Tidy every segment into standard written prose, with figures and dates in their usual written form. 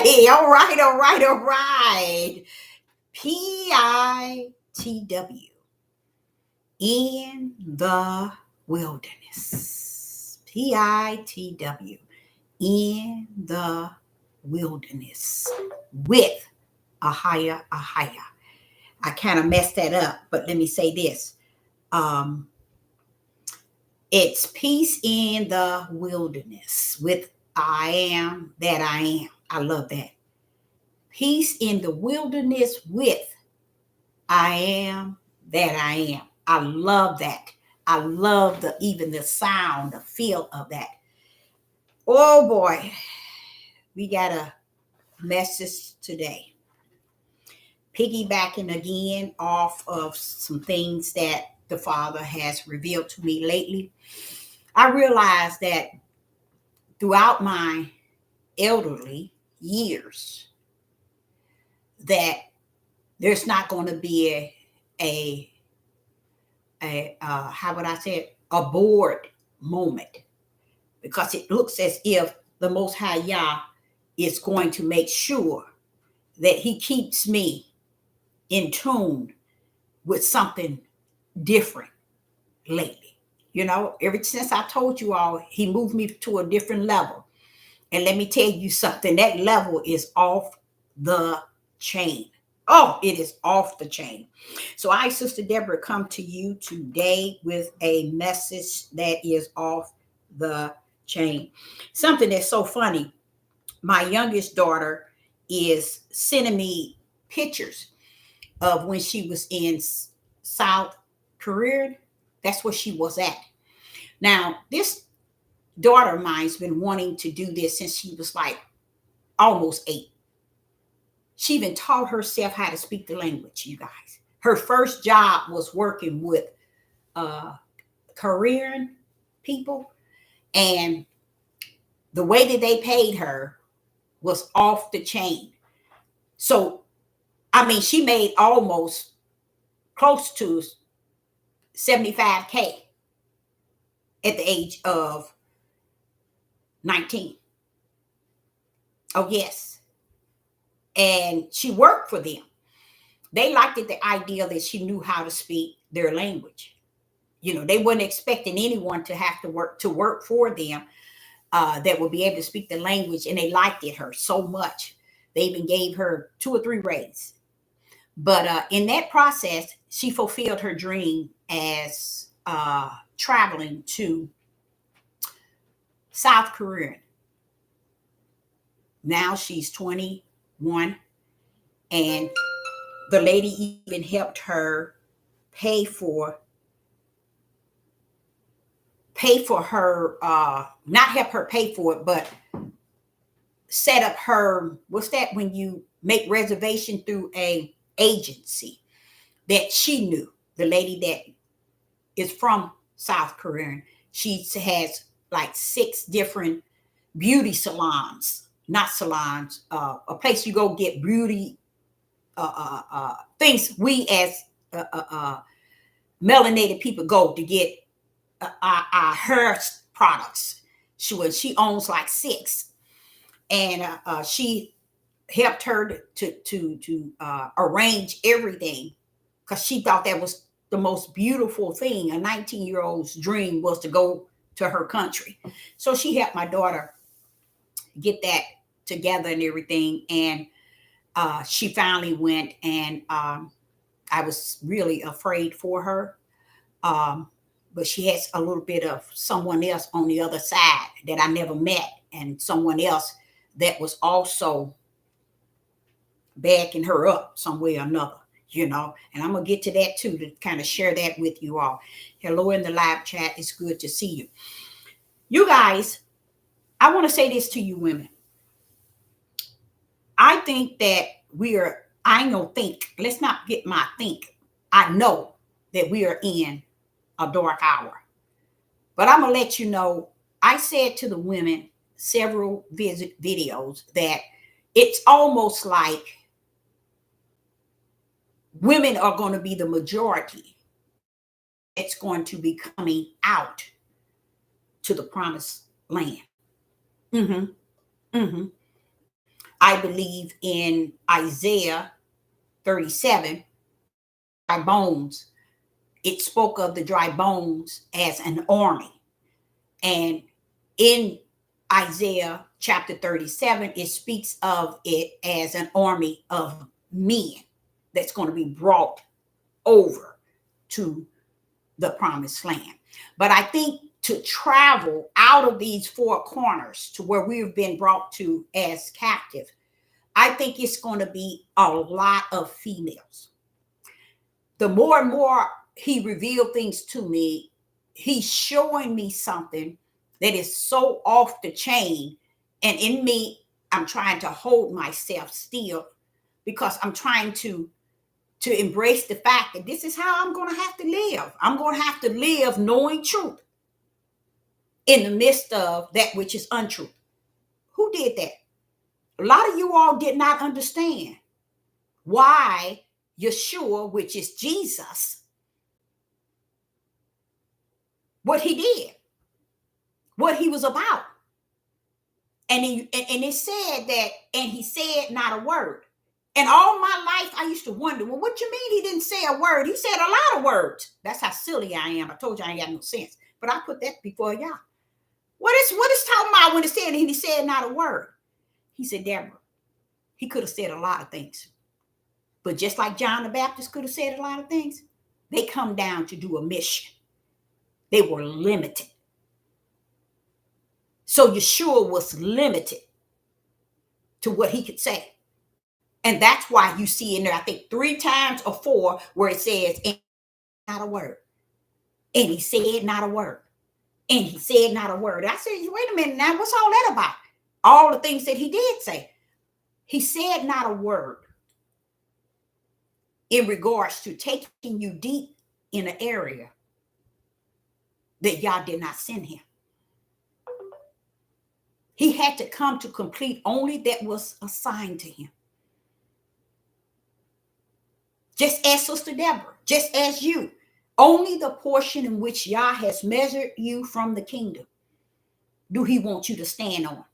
All right, all right, all right. PITW, in the wilderness. PITW, in the wilderness, with a higher. I kind of messed that up, but let me say this. Um, it's peace in the wilderness with I am that I am. I love that. Peace in the wilderness with I am that I am. I love that. I love the even the sound, the feel of that. Oh boy, we got a message today. Piggybacking again off of some things that the Father has revealed to me lately. I realized that throughout my elderly years, that there's not going to be a how would I say it, a bored moment, because it looks as if the Most High Yah is going to make sure that He keeps me in tune with something different lately. You know, ever since I told you all, He moved me to a different level. And let me tell you something, that level is off the chain. Oh, it is off the chain. So I, Sister Deborah, come to you today with a message that is off the chain. Something that's so funny. My youngest daughter is sending me pictures of when she was in South Korea. That's where she was at. Now, this daughter of mine's been wanting to do this since she was like almost 8. She even taught herself how to speak the language, you guys. Her first job was working with uh, Korean people, and the way that they paid her was off the chain. So, I mean, she made almost close to 75K at the age of 19. Oh, yes. And she worked for them. They liked it, the idea that she knew how to speak their language. You know, they weren't expecting anyone to have to work for them that would be able to speak the language, and they liked it her so much. They even gave her 2 or 3 raises. But in that process, she fulfilled her dream as traveling to South Korea. Now she's 21, and the lady even helped her pay for her, not help her pay for it, but set up her, what's that, when you make reservation through a agency that she knew, the lady that is from South Korea. She has like 6 different beauty salons, not salons, a place you go get beauty things we as melanated people go to get our hair products. She owns like 6, and she helped her to arrange everything, because she thought that was the most beautiful thing. A 19-year-old's dream was to go to her country. So she helped my daughter get that together and everything, and she finally went, and I was really afraid for her. But she has a little bit of someone else on the other side that I never met, and someone else that was also backing her up some way or another, you know. And I'm going to get to that too, to kind of share that with you all. Hello in the live chat. It's good to see you. You guys, I want to say this to you women. I think that I know think, let's not get my think. I know that we are in a dark hour. But I'm going to let you know, I said to the women several videos that it's almost like women are going to be the majority. It's going to be coming out to the promised land. Mm-hmm. Mm-hmm. I believe in Isaiah 37, dry bones. It spoke of the dry bones as an army. And in Isaiah chapter 37, it speaks of it as an army of men that's going to be brought over to the promised land. But I think to travel out of these four corners to where we've been brought to as captive, I think it's going to be a lot of females. The more and more he revealed things to me, he's showing me something that is so off the chain. And in me, I'm trying to hold myself still because I'm trying to embrace the fact that this is how I'm going to have to live. I'm going to have to live knowing truth in the midst of that which is untruth. Who did that? A lot of you all did not understand why Yeshua, which is Jesus, what he did, what he was about. And it said that, and he said not a word. And all my life, I used to wonder, well, what you mean he didn't say a word? He said a lot of words. That's how silly I am. I told you I ain't got no sense. But I put that before y'all. What is talking about when it said he said not a word? He said, Deborah, he could have said a lot of things. But just like John the Baptist could have said a lot of things, they come down to do a mission. They were limited. So Yeshua was limited to what he could say. And that's why you see in there, I think 3 times or 4, where it says, and not a word. And he said not a word. And he said not a word. I said, wait a minute now, what's all that about? All the things that he did say. He said not a word in regards to taking you deep in an area that Yah did not send him. He had to come to complete only that was assigned to him. Just as Sister Deborah, just as you, only the portion in which Yah has measured you from the kingdom do he want you to stand on.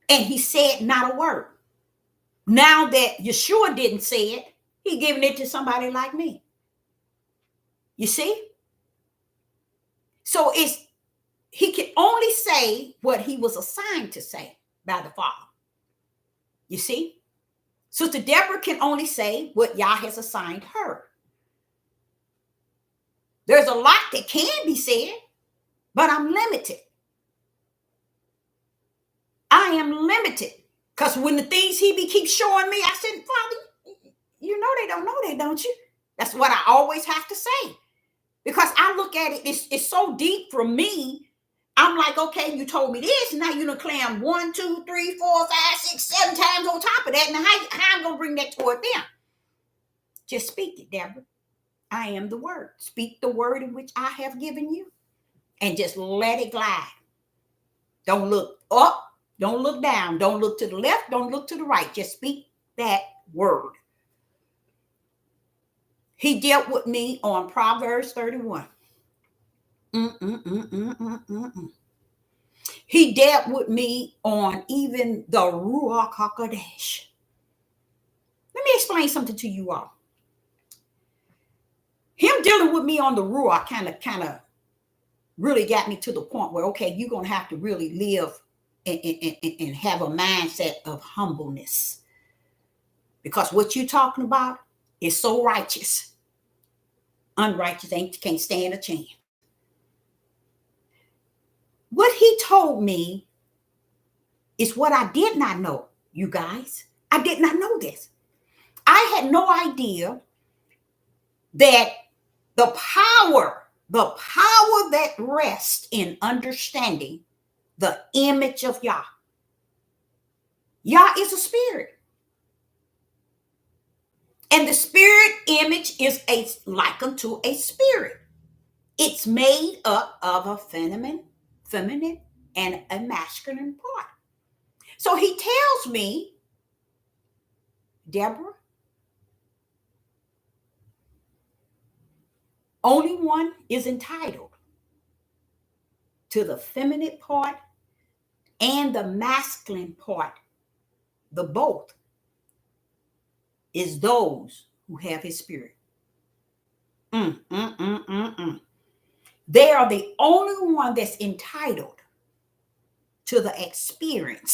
And he said not a word. Now that Yeshua didn't say it, he giving it to somebody like me. You see? So he can only say what he was assigned to say by the Father. You see? Sister Deborah can only say what Yah has assigned her. There's a lot that can be said, but I'm limited. I am limited. Because when the things he keeps showing me, I said, Father, you know they don't know that, don't you? That's what I always have to say. Because I look at it, it's so deep for me. I'm like, okay, you told me this, and now you're going to clam 1, 2, 3, 4, 5, 6, 7 times on top of that. Now, how I'm going to bring that toward them? Just speak it, Deborah. I am the word. Speak the word in which I have given you, and just let it glide. Don't look up. Don't look down. Don't look to the left. Don't look to the right. Just speak that word. He dealt with me on Proverbs 31. He dealt with me on even the Ruach HaKodesh. Let me explain something to you all. Him dealing with me on the Ruach kind of really got me to the point where, okay, you're going to have to really live and have a mindset of humbleness. Because what you're talking about is so righteous. Unrighteous can't stand a chance. What he told me is what I did not know, you guys. I did not know this. I had no idea that the power that rests in understanding the image of Yah. Yah is a spirit. And the spirit image is likened to a spirit. It's made up of a feminine, and a masculine part. So he tells me, Deborah, only one is entitled to the feminine part and the masculine part, the both, is those who have his spirit. They are the only one that's entitled to the experience